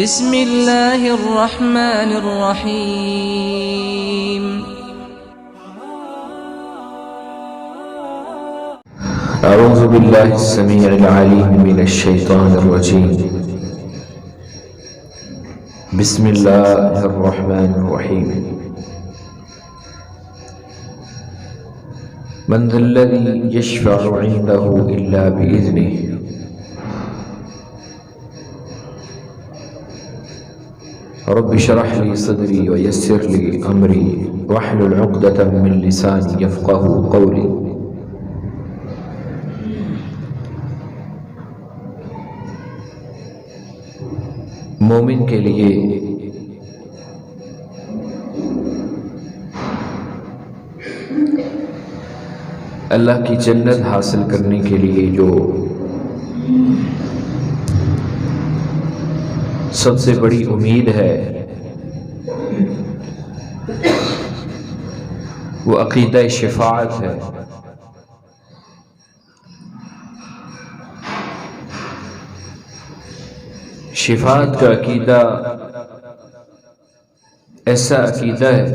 بسم اللہ الرحمن الرحیم اعوذ باللہ السمیع العلیم من الشیطان الرجیم بسم اللہ الرحمن الرحیم من ذا الذی یشفع عنده الا بإذنه رب اشرح لي صدري ويسر لي امري واحلل عقدة من لساني يفقهوا قولي. مومن کے لیے اللہ کی جنت حاصل کرنے کے لیے جو سب سے بڑی امید ہے وہ عقیدہ شفاعت ہے. شفاعت کا عقیدہ ایسا عقیدہ ہے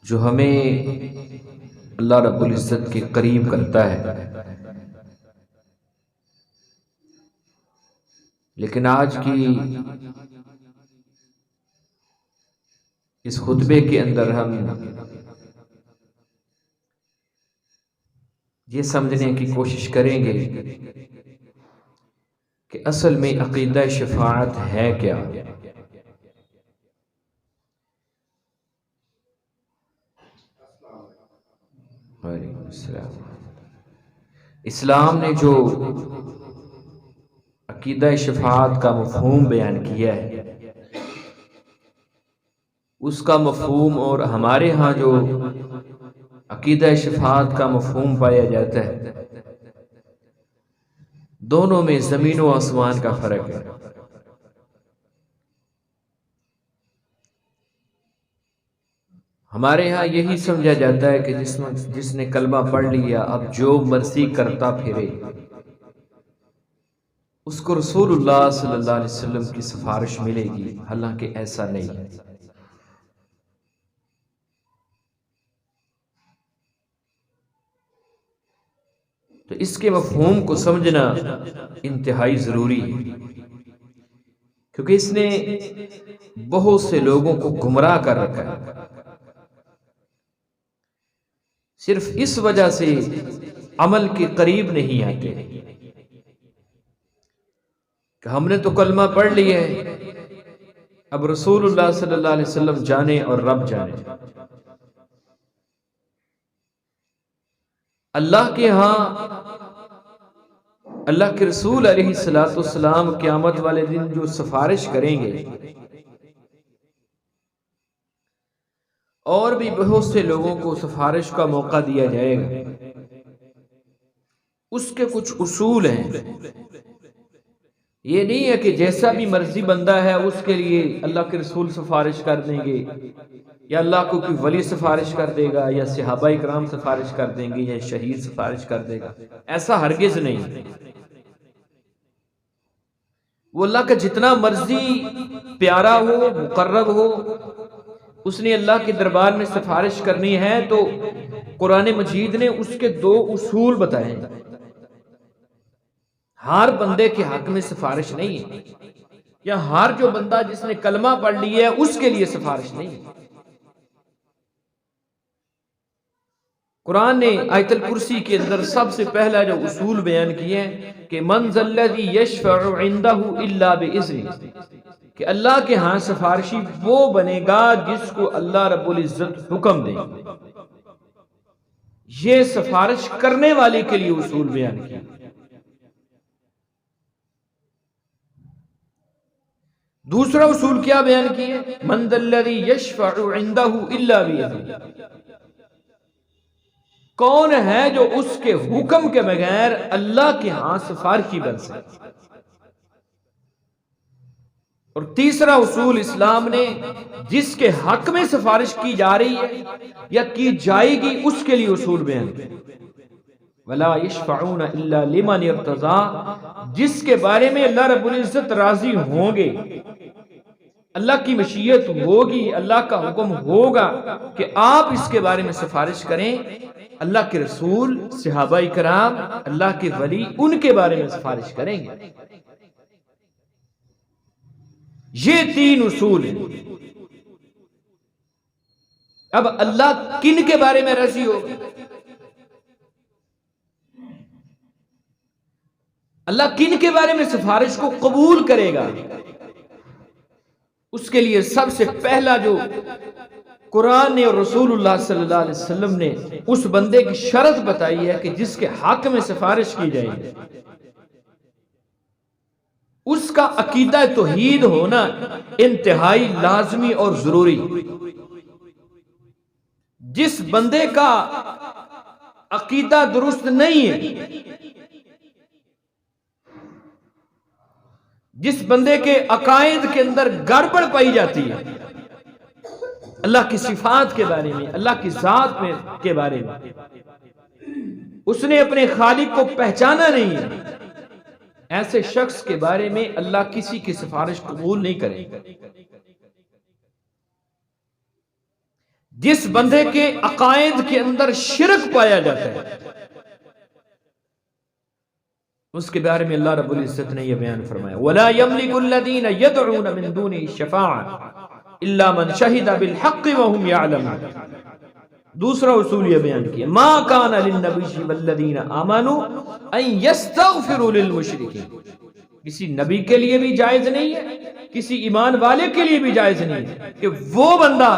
جو ہمیں اللہ رب العزت کے قریب کرتا ہے. لیکن آج کی اس خطبے کے اندر ہم یہ سمجھنے کی کوشش کریں گے کہ اصل میں عقیدہ شفاعت ہے کیا. وعلیکم السلام. اسلام نے جو عقیدہ شفاعت کا مفہوم بیان کیا ہے اس کا مفہوم اور ہمارے ہاں جو عقیدہ شفاعت کا مفہوم پایا جاتا ہے دونوں میں زمین و آسمان کا فرق ہے. ہمارے ہاں یہی سمجھا جاتا ہے کہ جس نے کلمہ پڑھ لیا اب جو مرضی کرتا پھرے اس کو رسول اللہ صلی اللہ علیہ وسلم کی سفارش ملے گی. حالانکہ ایسا نہیں ہے. تو اس کے مفہوم کو سمجھنا انتہائی ضروری ہے کیونکہ اس نے بہت سے لوگوں کو گمراہ کر رکھا ہے. صرف اس وجہ سے عمل کے قریب نہیں آتے کہ ہم نے تو کلمہ پڑھ لیا ہے اب رسول اللہ صلی اللہ علیہ وسلم جانے اور رب جانے. اللہ کے ہاں اللہ کے رسول علیہ السلام قیامت والے دن جو سفارش کریں گے اور بھی بہت سے لوگوں کو سفارش کا موقع دیا جائے گا. اس کے کچھ اصول ہیں. یہ نہیں ہے کہ جیسا بھی مرضی بندہ ہے اس کے لیے اللہ کے رسول سفارش کر دیں گے یا اللہ کو کوئی ولی سفارش کر دے گا یا صحابہ اکرام سفارش کر دیں گے یا شہید سفارش کر دے گا. ایسا ہرگز نہیں. وہ اللہ کا جتنا مرضی پیارا ہو مقرب ہو اس نے اللہ کے دربار میں سفارش کرنی ہے تو قرآن مجید نے اس کے 2 اصول بتائے ہیں. ہر بندے کے حق میں سفارش نہیں ہے یا ہر جو بندہ جس نے کلمہ پڑھ لیا ہے اس کے لیے سفارش نہیں ہے. قرآن نے آیت الکرسی کے اندر سب سے پہلا جو اصول بیان کیے ہیں کہ من ذا الذی یشفع عنده الا باذنہ کہ اللہ کے ہاں سفارشی وہ بنے گا جس کو اللہ رب العزت حکم دے. یہ سفارش کرنے والے کے لیے اصول بیان کیا. دوسرا اصول کیا بیان کیے من ذا الذی یشفع عنده الا باذنہ کون ہے جو اس کے حکم کے بغیر اللہ کے ہاں سفارشی بن سکے. اور تیسرا اصول اسلام نے جس کے حق میں سفارش کی جا رہی ہے یا کی جائے گی اس کے لیے اصول بیان کیا، وَلَا يَشْفَعُونَ إِلَّا لِمَنِ ارْتَضَىٰ، جس کے بارے میں اللہ رب العزت راضی ہوں گے، اللہ کی مشیت ہوگی، اللہ کا حکم ہوگا کہ آپ اس کے بارے میں سفارش کریں، اللہ کے رسول، صحابہ کرام، اللہ کے ولی ان کے بارے میں سفارش کریں گے۔ یہ تین اصول ہیں۔ اب اللہ کن کے بارے میں راضی ہوگا؟ اللہ کن کے بارے میں سفارش کو قبول کرے گا؟ اس کے لیے سب سے پہلا جو قرآن نے اور رسول اللہ صلی اللہ علیہ وسلم نے اس بندے کی شرط بتائی ہے کہ جس کے حق میں سفارش کی جائے گی، اس کا عقیدہ توحید ہونا انتہائی لازمی اور ضروری۔ جس بندے کا عقیدہ درست نہیں ہے، جس بندے کے عقائد کے اندر گڑبڑ پائی جاتی ہے، اللہ کی صفات کے بارے میں، اللہ کی ذات کے بارے میں، اس نے اپنے خالق کو پہچانا نہیں ہے، ایسے شخص کے بارے میں اللہ کسی کی سفارش قبول نہیں کرے گا۔ جس بندے کے عقائد کے اندر شرک پایا جاتا ہے، اس کے بارے میں اللہ رب العزت نے یہ بیان فرمایا، وَلَا يَمْلِكُ الَّذِينَ يَدْعُونَ مِن دُونِهِ الشَّفَاعَةَ إِلَّا مَنْ شَهِدَ بِالْحَقِّ وَهُمْ يَعْلَمُونَ۔ دوسرا اصول یہ بیان کیا، مَا كَانَ لِلنَّبِيِّ وَالَّذِينَ آمَنُوا أَن يَسْتَغْفِرُوا لِلْمُشْرِكِينَ، کسی نبی کے لیے بھی جائز نہیں ہے، کسی ایمان والے کے لیے بھی جائز نہیں ہے کہ وہ بندہ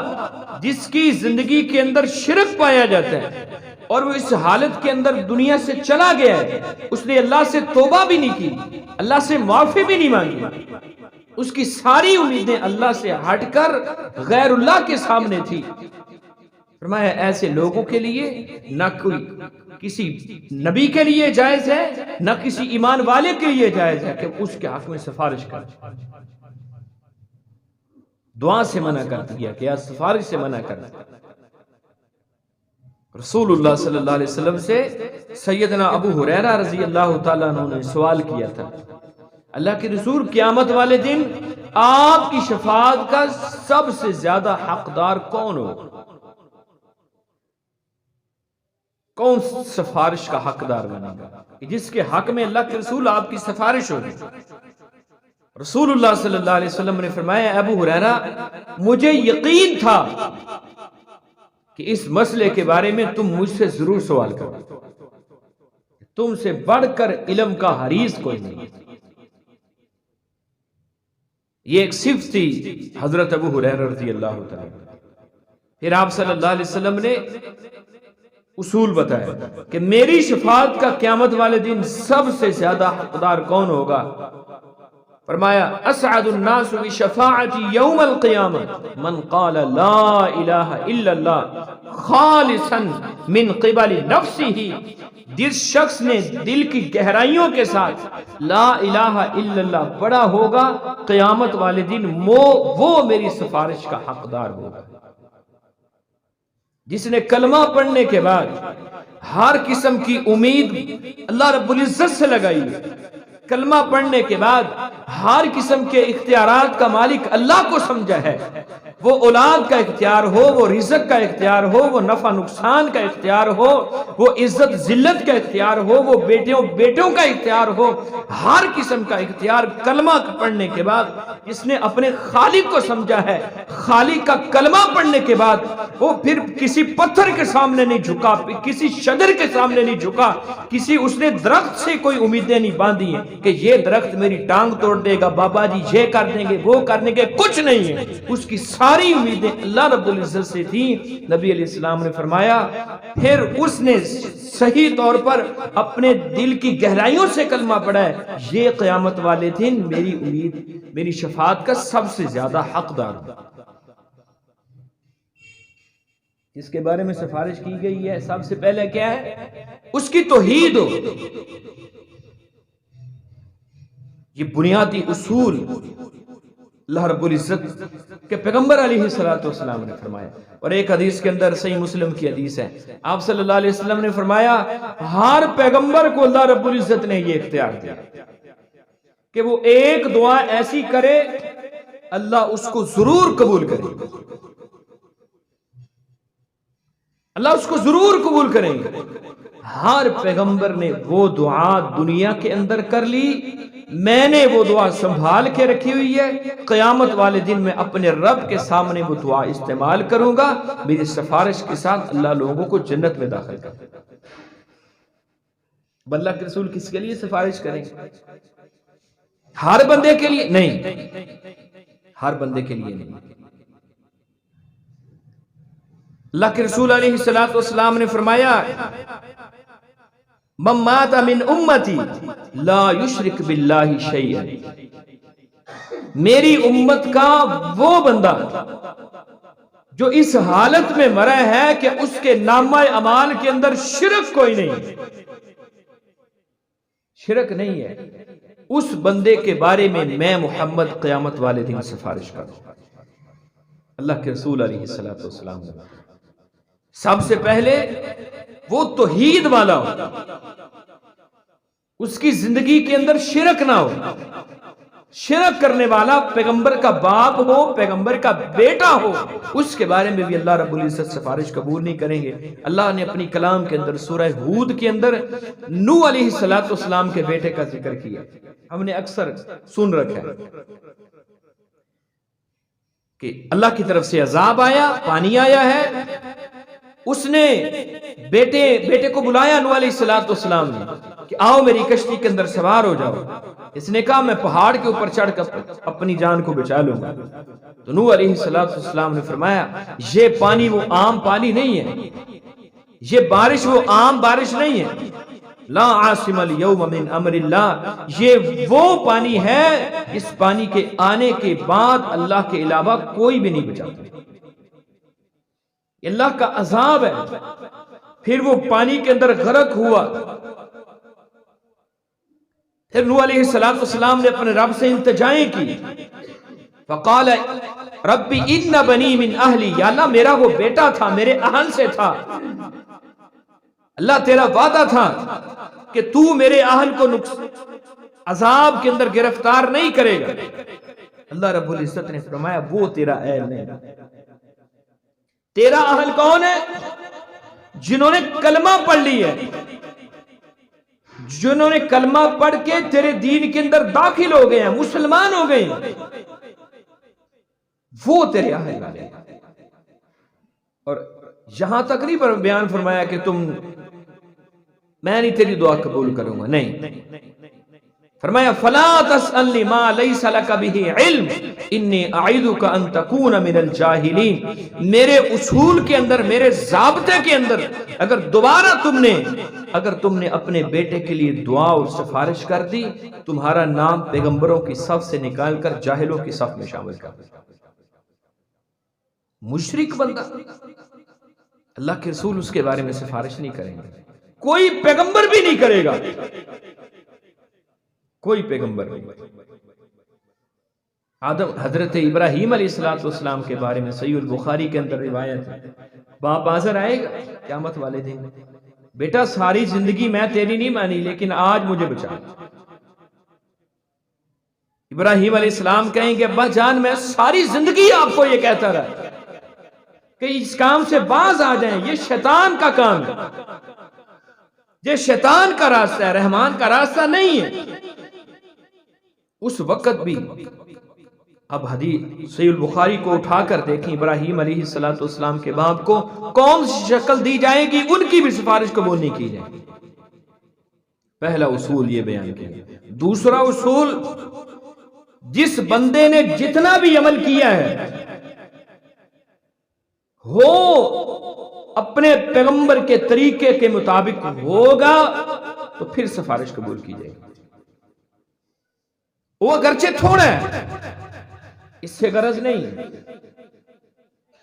جس کی زندگی کے اندر شرک پایا جاتا ہے اور وہ اس حالت کے اندر دنیا سے چلا گیا ہے، اس نے اللہ سے توبہ بھی نہیں کی، اللہ سے معافی بھی نہیں مانگی، اس کی ساری امیدیں اللہ سے ہٹ کر غیر اللہ کے سامنے تھی، فرمایا ایسے لوگوں کے لیے نہ کوئی کسی نبی کے لیے جائز ہے، نہ کسی ایمان والے کے لیے جائز ہے کہ اس کے حق میں سفارش کرے۔ دعا سے منع کر دیا کہ سفارش سے منع کر دیا۔ رسول اللہ صلی اللہ علیہ وسلم سے سیدنا ابو ہریرہ رضی اللہ تعالیٰ عنہ نے سوال کیا تھا، اللہ کے رسول قیامت والے دن آپ کی شفاعت کا سب سے زیادہ حقدار کون ہو؟ کون سفارش کا حقدار بنے گا کہ جس کے حق میں اللہ کے رسول آپ کی سفارش ہوگی؟ رسول اللہ صلی اللہ علیہ وسلم نے فرمایا، ابو ہریرہ مجھے یقین تھا کہ اس مسئلے کے بارے میں تم مجھ سے ضرور سوال کرو، تم سے بڑھ کر علم کا حریص کوئی نہیں۔ یہ ایک صفت تھی حضرت ابو ہریرہ رضی اللہ تعالیٰ۔ پھر آپ صلی اللہ علیہ وسلم نے اصول بتایا کہ میری شفاعت کا قیامت والے دن سب سے زیادہ حقدار کون ہوگا؟ فرمایا، اسعد الناس بشفاعتی یوم القیامہ من قال لا الہ الا اللہ خالصا من قبل نفسہ، جس شخص نے دل کی گہرائیوں کے ساتھ لا الہ الا اللہ پڑھا ہوگا، قیامت والے دن وہ میری سفارش کا حقدار ہوگا۔ جس نے کلمہ پڑھنے کے بعد ہر قسم کی امید اللہ رب العزت سے لگائی ہے، کلمہ پڑھنے کے بعد ہر قسم کے اختیارات کا مالک اللہ کو سمجھا ہے، وہ اولاد کا اختیار ہو، وہ رزق کا اختیار ہو، وہ نفع نقصان کا اختیار ہو، وہ عزت ذلت کا اختیار ہو، وہ بیٹوں کا اختیار ہو، ہر قسم کا اختیار کلمہ پڑھنے کے بعد جس نے اپنے خالق کو سمجھا ہے، خالق کا کلمہ پڑھنے کے بعد وہ پھر کسی پتھر کے سامنے نہیں جھکا، کسی شجر کے سامنے نہیں جھکا، اس نے درخت سے کوئی امیدیں نہیں باندھی ہیں کہ یہ درخت میری ٹانگ توڑ دے گا، بابا جی یہ کر دیں گے، وہ کر دیں گے، کچھ نہیں ہے، اس کی ساری امیدیں اللہ رب العزت سے تھیں۔ نبی علیہ السلام نے فرمایا پھر اس نے صحیح طور پر اپنے دل کی گہرائیوں سے کلمہ پڑھا ہے، یہ قیامت والے دن میری امید، میری شفاعت کا سب سے زیادہ حقدار ہے۔ جس کے بارے میں سفارش کی گئی ہے سب سے پہلے کیا ہے؟ اس کی توحید ہو۔ یہ بنیادی اصول اللہ رب العزت کے پیغمبر علیہ السلام نے فرمایا، اور ایک حدیث کے اندر صحیح مسلم کی حدیث ہے، آپ صلی اللہ علیہ وسلم نے فرمایا ہر پیغمبر کو اللہ رب العزت نے یہ اختیار دیا کہ وہ ایک دعا ایسی کرے اللہ اس کو ضرور قبول کرے، اللہ اس کو ضرور قبول کریں گے۔ ہر پیغمبر نے وہ دعا دنیا کے اندر کر لی، میں نے وہ دعا سنبھال کے رکھی ہوئی ہے، قیامت والے دن میں اپنے رب کے سامنے وہ دعا استعمال کروں گا، میری سفارش کے ساتھ اللہ لوگوں کو جنت میں داخل کر دے گا۔ اللہ کے رسول کس کے لیے سفارش کریں گے؟ ہر بندے کے لیے نہیں، ہر بندے کے لیے نہیں۔ اللہ کے رسول علیہ السلام نے فرمایا من مات من امتی لا یشرک باللہ شیئا، میری امت کا وہ بندہ جو اس حالت میں مرا ہے کہ اس کے نامہ اعمال کے اندر شرک کوئی نہیں، شرک نہیں ہے، اس بندے کے بارے میں محمد قیامت والے دن سفارش کروں۔ اللہ کے رسول علیہ السلام نے سب سے پہلے وہ توحید والا ہو، اس کی زندگی کے اندر شرک نہ ہو، شرک کرنے والا پیغمبر کا باپ ہو، پیغمبر کا بیٹا ہو، اس کے بارے میں بھی اللہ رب العزت سفارش قبول نہیں کریں گے۔ اللہ نے اپنی کلام کے اندر سورہ ہود کے اندر نوح علیہ السلام کے بیٹے کا ذکر کیا، ہم نے اکثر سن رکھا ہے کہ اللہ کی طرف سے عذاب آیا، پانی آیا ہے، اس نے بیٹے کو بلایا نوح علیہ السلام نے کہ آؤ میری کشتی کے اندر سوار ہو جاؤ۔ اس نے کہا میں پہاڑ کے اوپر چڑھ کر اپنی جان کو بچا لوں گا۔ تو نوح علیہ السلام نے فرمایا یہ پانی وہ عام پانی نہیں ہے، یہ بارش وہ عام بارش نہیں ہے، لا عاصم اليوم من امر اللہ، یہ وہ پانی ہے اس پانی کے آنے کے بعد اللہ کے علاوہ کوئی بھی نہیں بچا، اللہ کا عذاب ہے۔ پھر وہ پانی کے اندر غرق ہوا، پھر نوح علیہ السلام نے اپنے رب سے التجائیں کی، فقال رب ان بنی من اہلی، یا اللہ میرا وہ بیٹا تھا میرے اہل سے تھا، اللہ تیرا وعدہ تھا کہ تو میرے اہل کو عذاب کے اندر گرفتار نہیں کرے گا۔ اللہ رب العزت نے فرمایا وہ تیرا اہل نہیں، تیرا اہل کون ہے؟ جنہوں نے کلمہ پڑھ لی ہے، جنہوں نے کلمہ پڑھ کے تیرے دین کے اندر داخل ہو گئے ہیں، مسلمان ہو گئے ہیں، وہ تیرے اہل والے۔ اور یہاں تک نہیں بیان فرمایا کہ میں نہیں تیری دعا قبول کروں گا، نہیں، فرمایا فلا تسألنی ما لیس لک بہ علم انی اعیدک ان تکون من الجاہلین، میرے اصول کے اندر، میرے ضابطے کے اندر اگر دوبارہ تم نے اپنے بیٹے کے لیے دعا اور سفارش کر دی، تمہارا نام پیغمبروں کی صف سے نکال کر جاہلوں کی صف میں شامل کر دیا۔ مشرک بندہ، اللہ کے رسول اس کے بارے میں سفارش نہیں کریں گے، کوئی پیغمبر بھی نہیں کرے گا، کوئی پیغمبر نہیں۔ حضرت ابراہیم علیہ السلام کے بارے میں صحیح البخاری کے اندر روایت ہے، باپ حاضر آئے گا قیامت والے دن، بیٹا ساری زندگی میں تیری نہیں مانی لیکن آج مجھے بچا۔ ابراہیم علیہ السلام کہیں گے ابا جان میں ساری زندگی آپ کو یہ کہتا رہا کہ اس کام سے باز آ جائیں، یہ شیطان کا کام ہے، یہ شیطان کا راستہ ہے، رحمان کا راستہ نہیں ہے۔ اس وقت بھی اب حدیث صحیح البخاری کو اٹھا کر دیکھیں، ابراہیم علیہ السلام کے باپ کو کون سی شکل دی جائے گی، ان کی بھی سفارش قبول نہیں کی جائے گی۔ پہلا اصول یہ بیان کیا۔ دوسرا اصول، جس بندے نے جتنا بھی عمل کیا ہے ہو اپنے پیغمبر کے طریقے کے مطابق ہوگا تو پھر سفارش قبول کی جائے گی، وہ اگرچہ تھوڑا ہے، اس سے غرض نہیں،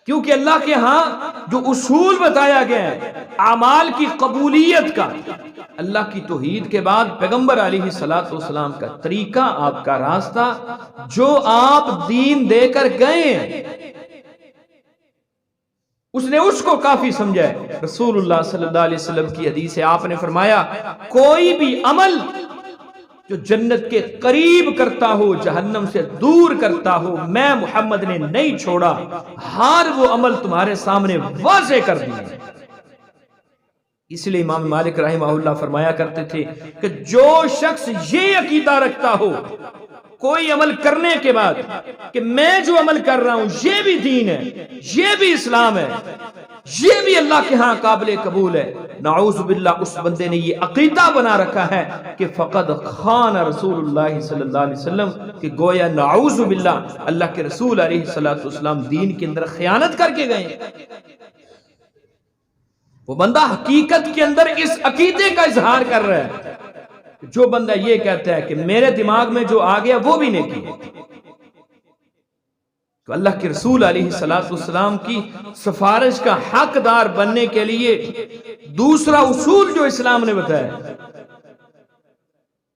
کیونکہ اللہ کے ہاں جو اصول بتایا گیا ہے اعمال کی قبولیت کا، اللہ کی توحید کے بعد پیغمبر علیہ الصلوۃ والسلام کا طریقہ، آپ کا راستہ جو آپ دین دے کر گئے ہیں، اس نے اس کو کافی سمجھا ہے۔ رسول اللہ صلی اللہ علیہ وسلم کی حدیث ہے، آپ نے فرمایا کوئی بھی عمل جو جنت کے قریب کرتا ہو، جہنم سے دور کرتا ہو، میں محمد نے نہیں چھوڑا۔ ہر وہ عمل تمہارے سامنے واضح کر دیا۔ اس لیے امام مالک رحمہ اللہ فرمایا کرتے تھے کہ جو شخص یہ عقیدہ رکھتا ہو کوئی عمل کرنے کے بعد کہ میں جو عمل کر رہا ہوں یہ بھی دین ہے، یہ بھی اسلام ہے، یہ بھی اللہ کے ہاں قابل قبول ہے، نعوذ باللہ اس بندے نے یہ عقیدہ بنا رکھا ہے کہ فقد خان رسول اللہ صلی اللہ علیہ وسلم، کہ گویا نعوذ باللہ اللہ کے رسول علیہ السلام دین کے اندر خیانت کر کے گئے۔ وہ بندہ حقیقت کے اندر اس عقیدے کا اظہار کر رہا ہے۔ جو بندہ یہ کہتا ہے کہ میرے دماغ میں جو آ گیا وہ بھی نیکی ہے، تو اللہ کے رسول علیہ السلام کی سفارش کا حقدار بننے کے لیے دوسرا اصول جو اسلام نے بتایا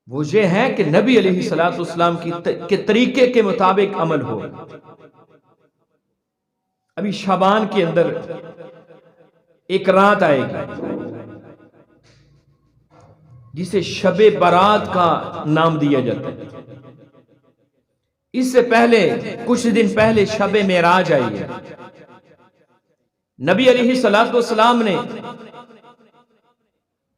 وہ یہ ہے کہ نبی علیہ السلام کے طریقے کے مطابق عمل ہو۔ ابھی شعبان کے اندر ایک رات آئے گی جسے شب برات کا نام دیا جاتا ہے۔ اس سے پہلے کچھ دن پہلے شب معراج آئی ہے۔ نبی علیہ السلام نے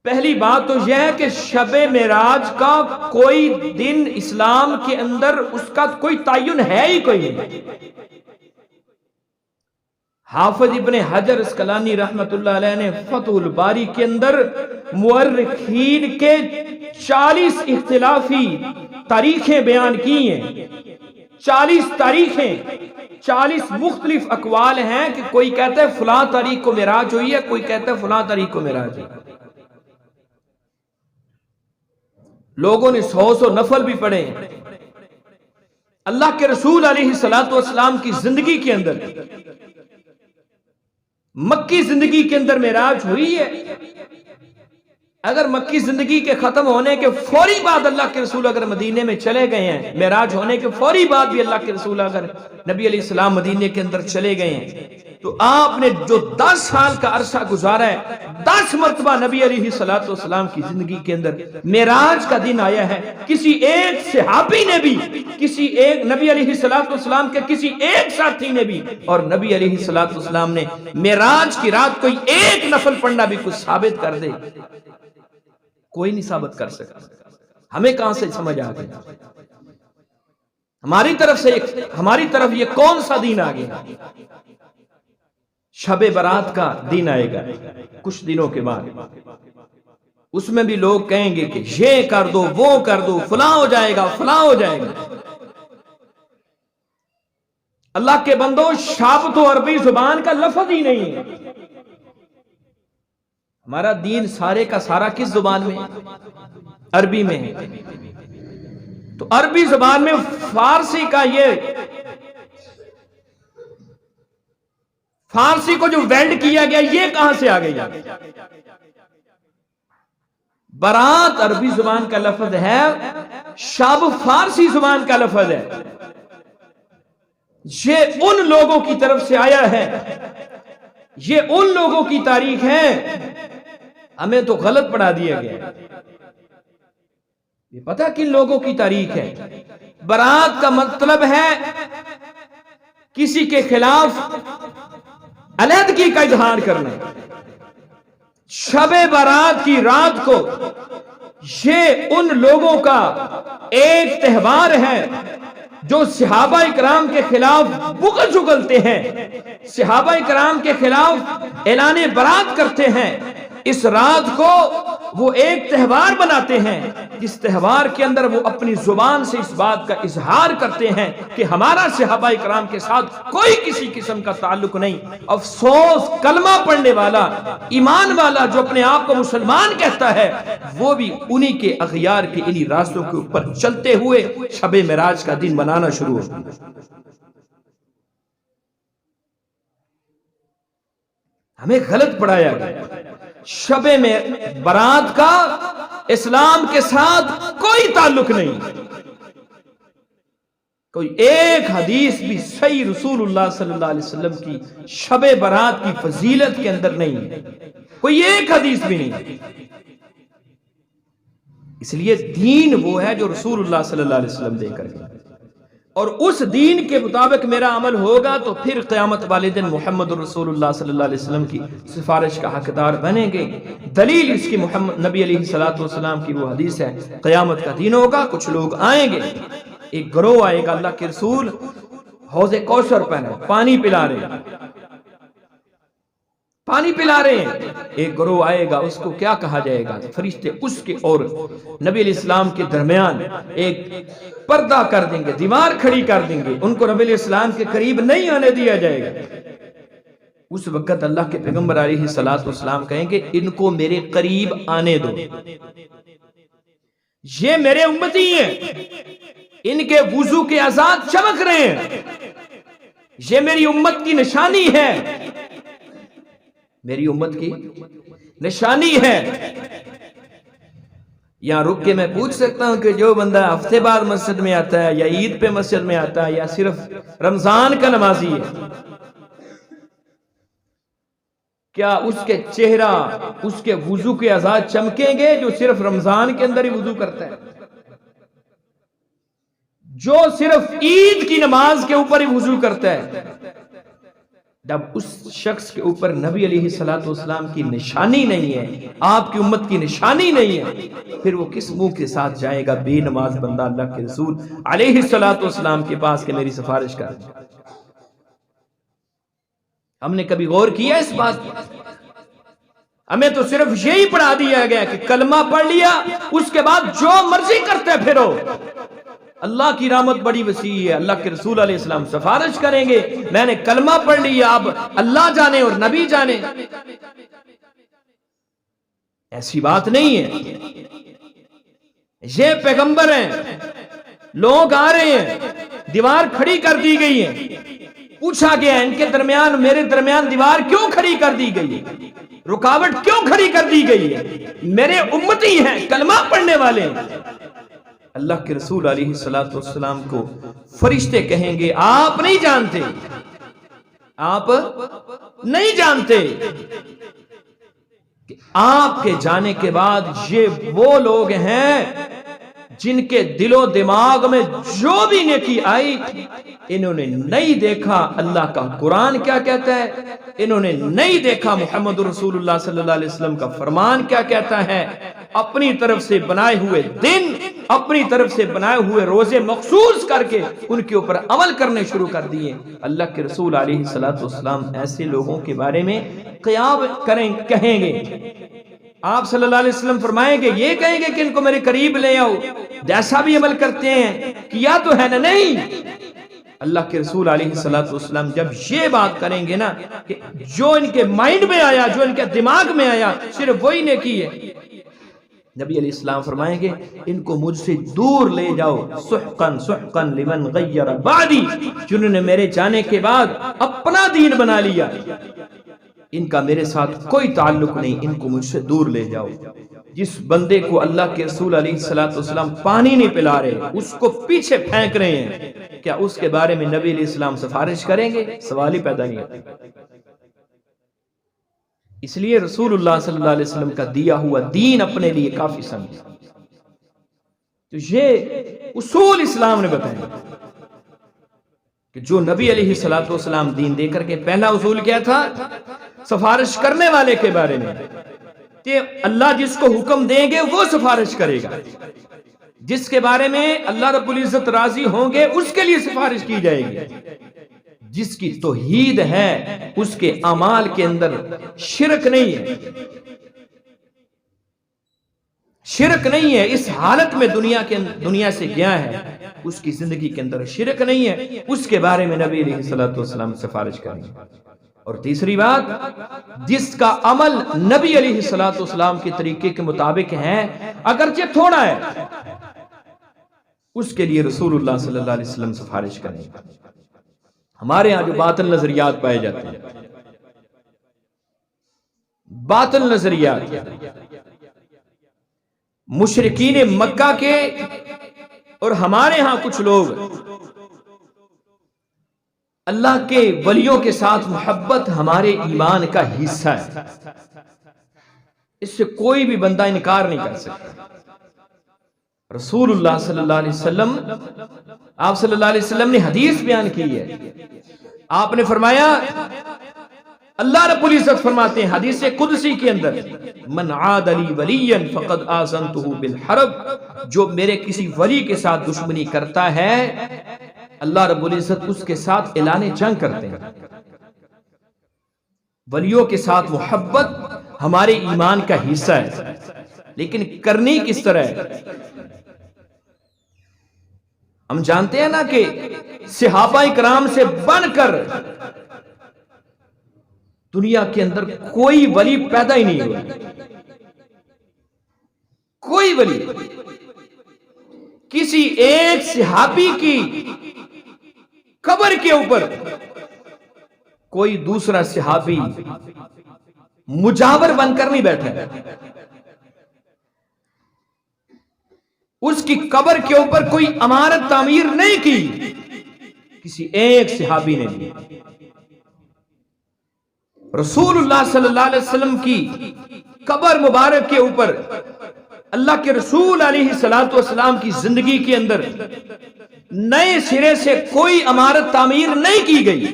پہلی بات تو یہ ہے کہ شب معراج کا کوئی دن اسلام کے اندر اس کا کوئی تعین ہے ہی کوئی نہیں۔ حافظ ابن حجر اسقلانی رحمت اللہ علیہ نے فتح الباری کے اندر مورخین کے 40 اختلافی تاریخیں بیان کی ہیں۔ 40 تاریخیں، 40 مختلف اقوال ہیں کہ کوئی کہتا ہے فلاں تاریخ کو معراج ہوئی ہے، کوئی کہتا ہے فلاں تاریخ کو معراج ہوئی۔ لوگوں نے 100 نفل بھی پڑھے۔ اللہ کے رسول علیہ السلام کی زندگی کے اندر، مکی زندگی کے اندر معراج ہوئی ہے۔ اگر مکی زندگی کے ختم ہونے کے فوری بعد اللہ کے رسول اگر مدینے میں چلے گئے ہیں، معراج ہونے کے فوری بعد بھی اللہ کے رسول اگر نبی علیہ السلام مدینے کے اندر چلے گئے ہیں، تو آپ نے جو 10 سال کا عرصہ گزارا ہے، 10 مرتبہ نبی علیہ السلام کی زندگی کے اندر معراج کا دن آیا ہے۔ کسی ایک صحابی نے بھی، کسی ایک نبی علیہ السلام کے کسی ایک ساتھی نے بھی، اور نبی علیہ السلام نے معراج کی رات کوئی ایک نفل پڑھنا بھی کچھ ثابت کر دے، کوئی نہیں ثابت کر سکتا۔ ہمیں کہاں سے سمجھ آ گئی؟ ہماری طرف یہ کون سا دین آ گیا؟ شب برات کا دن آئے گا کچھ دنوں کے بعد، اس میں بھی لوگ کہیں گے کہ یہ کر دو، وہ کر دو، فلاں ہو جائے گا، فلاں ہو جائے گا۔ اللہ کے بندو، شب تو عربی زبان کا لفظ ہی نہیں ہے۔ ہمارا دین سارے کا سارا کس زبان میں ہے؟ عربی میں ہے۔ تو عربی زبان میں فارسی کا فارسی کو جو ویلڈ کیا گیا یہ کہاں سے آ گیا؟ برات عربی زبان کا لفظ ہے، شب فارسی زبان کا لفظ ہے۔ یہ ان لوگوں کی طرف سے آیا ہے، یہ ان لوگوں کی تاریخ ہے، ہمیں تو غلط پڑھا دیا گیا۔ یہ پتہ کن لوگوں کی تاریخ ہے؟ برات کا مطلب ہے کسی کے خلاف علیحدگی کا اظہار کرنا۔ شب برات کی رات کو یہ ان لوگوں کا ایک تہوار ہے جو صحابہ اکرام کے خلاف بغض اگلتے ہیں، صحابہ اکرام کے خلاف اعلان برات کرتے ہیں۔ اس رات کو وہ ایک تہوار بناتے ہیں جس تہوار کے اندر وہ اپنی زبان سے اس بات کا اظہار کرتے ہیں کہ ہمارا صحابہ اکرام کے ساتھ کوئی کسی قسم کا تعلق نہیں۔ افسوس، کلمہ پڑھنے والا، ایمان والا جو اپنے آپ کو مسلمان کہتا ہے، وہ بھی انہی کے اغیار کے انہی راستوں کے اوپر چلتے ہوئے شب معراج کا دن منانا شروع ہو۔ ہمیں غلط پڑھایا گیا۔ شب میں برات کا اسلام کے ساتھ کوئی تعلق نہیں. کوئی ایک حدیث بھی صحیح رسول اللہ صلی اللہ علیہ وسلم کی شب برات کی فضیلت کے اندر نہیں ہے. کوئی ایک حدیث بھی نہیں. اس لیے دین وہ ہے جو رسول اللہ صلی اللہ علیہ وسلم دے کر گئے، اور اس دین کے مطابق میرا عمل ہوگا تو پھر قیامت والے دن محمد رسول اللہ صلی اللہ علیہ وسلم کی سفارش کا حقدار بنیں گے. دلیل اس کی محمد نبی علیہ السلام کی وہ حدیث ہے، قیامت کا دن ہوگا، کچھ لوگ آئیں گے، ایک گروہ آئے گا، اللہ کے رسول حوض کوثر پر پانی پلا رہے ہیں، پانی پلا رہے ہیں. ایک گروہ آئے گا، اس کو کیا کہا جائے گا؟ فرشتے اس کے اور نبی علیہ السلام کے درمیان ایک پردہ کر دیں گے، دیوار کھڑی کر دیں گے، ان کو نبی علیہ السلام کے قریب نہیں آنے دیا جائے گا. اس وقت اللہ کے پیغمبر علیہ السلام کہیں گے ان کو میرے قریب آنے دو، یہ میرے امتی ہیں، ان کے وضو کے اعضاء چمک رہے ہیں، یہ میری امت کی نشانی ہے، میری امت کی نشانی ہے. یہاں رک کے میں پوچھ سکتا ہوں کہ جو بندہ ہفتے بعد مسجد میں آتا ہے یا عید پہ مسجد میں آتا ہے یا صرف رمضان کا نمازی ہے، کیا اس کے چہرہ، اس کے وضو کے اعضاء چمکیں گے جو صرف رمضان کے اندر ہی وضو کرتا ہے؟ جو صرف عید کی نماز کے اوپر ہی وضو کرتا ہے، جب اس شخص کے اوپر نبی علیہ السلام کی نشانی نہیں ہے، آپ کی امت کی نشانی نہیں ہے، پھر وہ کس منہ کے ساتھ جائے گا بے نماز بندہ اللہ کے رسول علیہ السلام کے پاس کہ میری سفارش کر؟ ہم نے کبھی غور کیا اس بات پر؟ ہمیں تو صرف یہی پڑھا دیا گیا کہ کلمہ پڑھ لیا، اس کے بعد جو مرضی کرتے پھرو. اللہ کی رحمت بڑی وسیع ہے، اللہ کے رسول علیہ السلام سفارش کریں گے، میں نے کلمہ پڑھ لیا، اب اللہ جانے اور نبی جانے. ایسی بات نہیں ہے. یہ پیغمبر ہیں، لوگ آ رہے ہیں، دیوار کھڑی کر دی گئی ہے. پوچھا گیا ان کے درمیان، میرے درمیان دیوار کیوں کھڑی کر دی گئی ہے؟ رکاوٹ کیوں کھڑی کر دی گئی ہے؟ میرے امتی ہیں، کلمہ پڑھنے والے ہیں. اللہ کے رسول علیہ السلام کو فرشتے کہیں گے آپ نہیں جانتے، آپ نہیں جانتے کہ آپ کے جانے کے بعد یہ وہ لوگ ہیں جن کے دل و دماغ میں جو بھی نیکی آئی انہوں نے نہیں دیکھا اللہ کا قرآن کیا کہتا ہے، انہوں نے نہیں دیکھا محمد رسول اللہ صلی اللہ علیہ وسلم کا فرمان کیا کہتا ہے. اپنی طرف سے بنائے ہوئے دن، اپنی طرف سے بنائے ہوئے روزے مخصوص کر کے ان کے اوپر عمل کرنے شروع کر دیے. اللہ کے رسول علیہ السلام ایسے لوگوں کے بارے میں قیام کہیں گے. آپ صلی اللہ علیہ وسلم فرمائیں گے، یہ کہیں گے کہ ان کو میرے قریب لے آؤ، جیسا بھی عمل کرتے ہیں کیا تو ہے نا؟ نہیں. اللہ کے رسول علیہ السلام جب یہ بات کریں گے نا کہ جو ان کے مائنڈ میں آیا، جو ان کے دماغ میں آیا صرف وہی نیکی ہے، نبی علیہ السلام فرمائیں گے ان کو مجھ سے دور لے جاؤ. سحقن سحقن لمن غیر بعدی، جنہوں نے میرے جانے کے بعد اپنا دین بنا لیا، ان کا میرے ساتھ کوئی تعلق نہیں، ان کو مجھ سے دور لے جاؤ. جس بندے کو اللہ کے رسول علیہ السلام پانی نہیں پلا رہے، اس کو پیچھے پھینک رہے ہیں، کیا اس کے بارے میں نبی علیہ السلام سفارش کریں گے؟ سوال ہی پیدا نہیں ہوتا. اس لیے رسول اللہ صلی اللہ علیہ وسلم کا دیا ہوا دین اپنے لیے کافی سمجھا. تو یہ اصول اسلام نے بتایا کہ جو نبی علیہ السلام دین دے کر کے، پہلا اصول کیا تھا؟ سفارش کرنے والے کے بارے میں کہ اللہ جس کو حکم دیں گے وہ سفارش کرے گا، جس کے بارے میں اللہ رب العزت راضی ہوں گے اس کے لیے سفارش کی جائے گی. جس کی توحید ہے اس کے اعمال کے اندر شرک نہیں ہے، شرک نہیں ہے، اس حالت میں دنیا سے گیا ہے، اس کی زندگی کے اندر شرک نہیں ہے، اس کے بارے میں نبی علیہ السلام سفارش کریں گے. اور تیسری بات، جس کا عمل نبی علیہ السلام کے طریقے کے مطابق ہے اگرچہ تھوڑا ہے، اس کے لیے رسول اللہ صلی اللہ علیہ وسلم سفارش کریں گے. ہمارے ہاں جو باطل نظریات پائے جاتے ہیں، باطل نظریات مشرکین مکہ کے اور ہمارے ہاں کچھ لوگ اللہ کے ولیوں کے ساتھ محبت ہمارے ایمان کا حصہ ہے، اس سے کوئی بھی بندہ انکار نہیں کر سکتا۔ رسول اللہ صلی اللہ علیہ وسلم، آپ صلی اللہ علیہ وسلم نے حدیث بیان کی ہے، آپ نے فرمایا، اللہ رب العزت فرماتے ہیں حدیث قدسی کے اندر، من عاد لی ولیا فقد آذنتہ بالحرب، جو میرے کسی ولی کے ساتھ دشمنی کرتا ہے اللہ رب العزت اس کے ساتھ اعلان جنگ کرتے ہیں۔ ولیوں کے ساتھ محبت ہمارے ایمان کا حصہ ہے، لیکن کرنی کس طرح ہے؟ ہم جانتے ہیں نا کہ صحابہ کرام سے بڑھ کر دنیا کے اندر کوئی ولی پیدا ہی نہیں ہوا، کوئی ولی۔ کسی ایک صحابی کی قبر کے اوپر کوئی دوسرا صحابی مجاور بن کر نہیں بیٹھا ہے، اس کی قبر کے اوپر کوئی عمارت تعمیر نہیں کی، کسی ایک صحابی نے بھی۔ رسول اللہ صلی اللہ علیہ وسلم کی قبر مبارک کے اوپر اللہ کے رسول علیہ السلام کی زندگی کے اندر نئے سرے سے کوئی عمارت تعمیر نہیں کی گئی،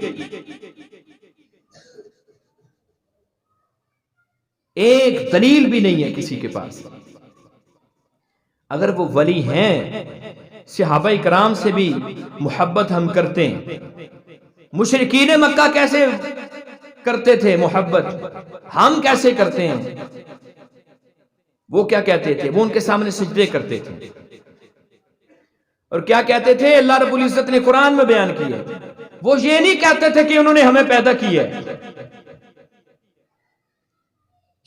ایک دلیل بھی نہیں ہے کسی کے پاس۔ اگر وہ ولی ہیں، صحابہ کرام سے بھی محبت ہم کرتے ہیں، مشرکین مکہ کیسے کرتے تھے محبت، ہم کیسے کرتے ہیں؟ وہ کیا کہتے تھے؟ وہ ان کے سامنے سجدے کرتے تھے، اور کیا کہتے تھے؟ اللہ رب العزت نے قرآن میں بیان کیا، وہ یہ نہیں کہتے تھے کہ انہوں نے ہمیں پیدا کیا ہے،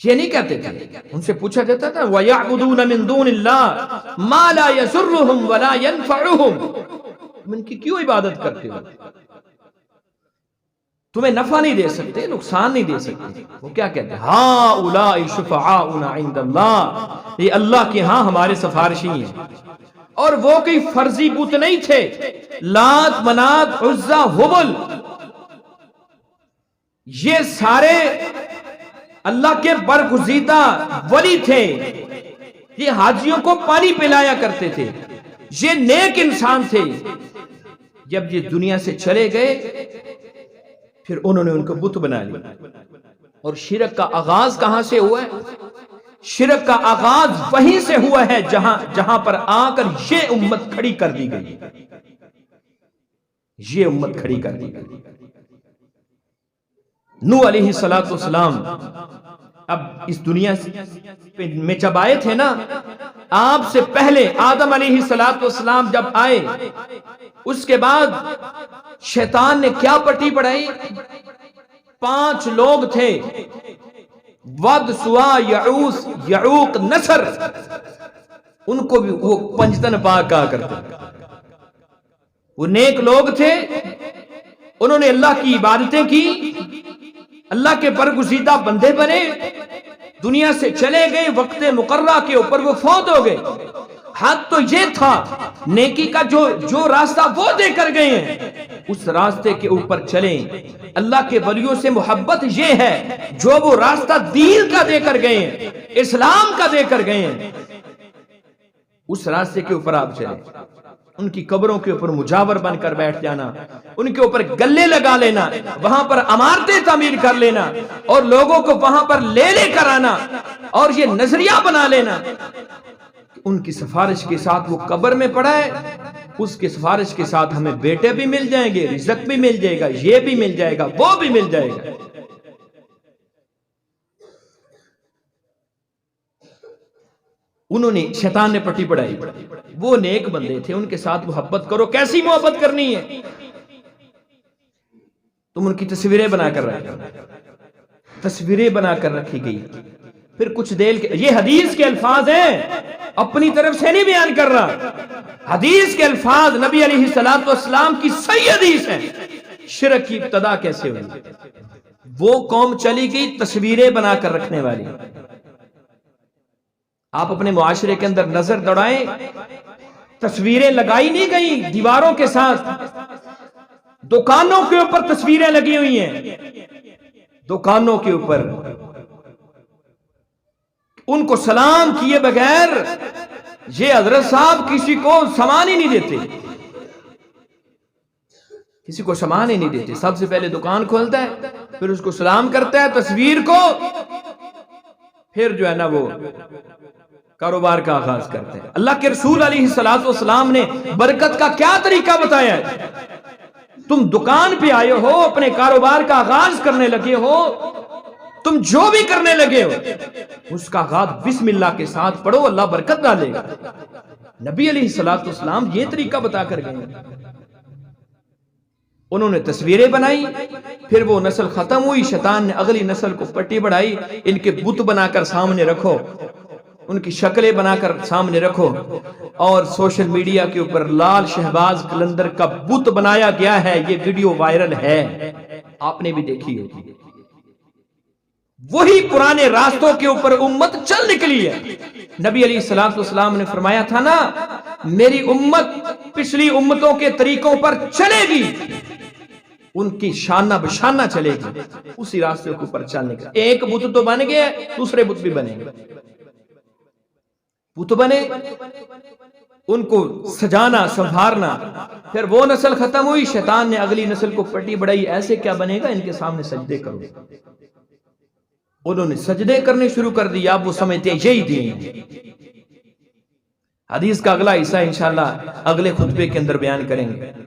یہ نہیں کہتے تھے۔ ان سے پوچھا جاتا تھا وَيَعْبُدُونَ مِن دُونِ اللَّهِ مَا لَا يَسُرُّهُمْ وَلَا يَنْفَعُهُمْ، تم ان کی کیوں عبادت کرتے ہو؟ تمہیں نفع نہیں دے سکتے، نقصان نہیں دے سکتے۔ وہ کیا کہتے ہیں؟ هَٰؤُلَاءِ شُفَعَاؤُنَا عِندَ اللَّهِ، یہ اللہ کے ہاں ہمارے سفارشی ہیں۔ اور وہ کوئی فرضی بت نہیں تھے، لات، منات، عزا، ہبل، یہ سارے اللہ کے برگزیدہ ولی تھے، یہ حاجیوں کو پانی پلایا کرتے تھے، یہ نیک انسان تھے۔ جب یہ دنیا سے چلے گئے پھر انہوں نے ان کو بت بنا لیا۔ اور شرک کا آغاز کہاں سے ہوا ہے؟ شرک کا آغاز وہیں سے ہوا ہے جہاں پر آ کر یہ امت کھڑی کر دی گئی، یہ امت کھڑی کر دی گئی۔ نوح علیہ السلام اب اس دنیا میں جب آئے تھے نا، آپ سے پہلے آدم علیہ السلام جب آئے، اس کے بعد شیطان نے کیا پٹی پڑھائی؟ 5 لوگ تھے، ود، سوا، یعوس، یعوق، نصر، ان کو بھی وہ پنجتن پاک کہا کرتے۔ وہ نیک لوگ تھے، انہوں نے اللہ کی عبادتیں کی، اللہ کے برگزیدہ بندے بنے، دنیا سے چلے گئے، وقت مقررہ کے اوپر وہ فوت ہو گئے۔ حق تو یہ تھا، نیکی کا جو راستہ وہ دے کر گئے ہیں، اس راستے کے اوپر چلیں۔ اللہ کے ولیوں سے محبت یہ ہے، جو وہ راستہ دین کا دے کر گئے ہیں، اسلام کا دے کر گئے ہیں، اس راستے کے اوپر آپ چلیں۔ ان کی قبروں کے اوپر مجاور بن کر بیٹھ جانا، ان کے اوپر گلے لگا لینا، وہاں پر عمارتیں تعمیر کر لینا، اور لوگوں کو وہاں پر لے کر آنا، اور یہ نظریہ بنا لینا ان کی سفارش کے ساتھ وہ قبر میں پڑا ہے، اس کی سفارش کے ساتھ ہمیں بیٹے بھی مل جائیں گے، رزق بھی مل جائے گا، یہ بھی مل جائے گا، وہ بھی مل جائے گا۔ انہوں نے، شیطان نے پٹی پڑھائی، وہ نیک بندے تھے، ان کے ساتھ محبت کرو۔ کیسی محبت کرنی ہے؟ تم ان کی تصویریں بنا کر رکھیں، تصویریں بنا کر رکھی گئی۔ پھر کچھ دیر کے، یہ حدیث کے الفاظ ہیں، اپنی طرف سے نہیں بیان کر رہا، حدیث کے الفاظ نبی علیہ السلام کی صحیح حدیث ہیں۔ شرک کی ابتدا کیسے ہوئی؟ وہ قوم چلی گئی تصویریں بنا کر رکھنے والی. آپ اپنے معاشرے کے اندر نظر دوڑائیں، تصویریں لگائی نہیں گئی دیواروں کے ساتھ، دکانوں کے اوپر تصویریں لگی ہوئی ہیں، دکانوں کے اوپر. ان کو سلام کیے بغیر یہ حضرت صاحب کسی کو سامان ہی نہیں دیتے، کسی کو سامان ہی نہیں دیتے. سب سے پہلے دکان کھولتا ہے، پھر اس کو سلام کرتا ہے تصویر کو، پھر جو ہے نا وہ کاروبار کا آغاز کرتے ہیں. اللہ کے رسول علیہ الصلوۃ والسلام نے برکت کا کیا طریقہ بتایا ہے؟ تم دکان پہ آئے ہو، اپنے کاروبار کا آغاز کرنے لگے ہو، تم جو بھی کرنے لگے ہو اس کا آغاز بسم اللہ کے ساتھ پڑھو، اللہ برکت ڈالے گا. نبی علیہ الصلوۃ والسلام یہ طریقہ بتا کر گئے. انہوں نے تصویریں بنائی، پھر وہ نسل ختم ہوئی، شیطان نے اگلی نسل کو پٹی بڑھائی، ان کے بت بنا کر سامنے رکھو، ان کی شکلیں بنا کر سامنے رکھو، اور سوشل میڈیا کے اوپر لال شہباز قلندر کا بت بنایا گیا ہے. یہ ویڈیو وائرل ہے، آپ نے بھی دیکھی ہوگی. وہی پرانے راستوں کے اوپر امت چل نکلی ہے. نبی علیہ الصلوۃ والسلام نے فرمایا تھا نا، میری امت پچھلی امتوں کے طریقوں پر چلے گی، ان کی شانہ بشانہ چلے گی، اسی راستے کے اوپر چلنے کا. ایک بت تو بن گیا، دوسرے بت بھی بنے گا. بت بنے، ان کو سجانا سنوارنا، پھر وہ نسل ختم ہوئی، شیطان نے اگلی نسل کو پٹی بڑھائی، ایسے کیا بنے گا، ان کے سامنے سجدے کرو. انہوں نے سجدے کرنے شروع کر دیا، اب وہ سمجھتے ہیں یہی دین ہے. حدیث کا اگلا حصہ انشاءاللہ اگلے خطبے کے اندر بیان کریں گے.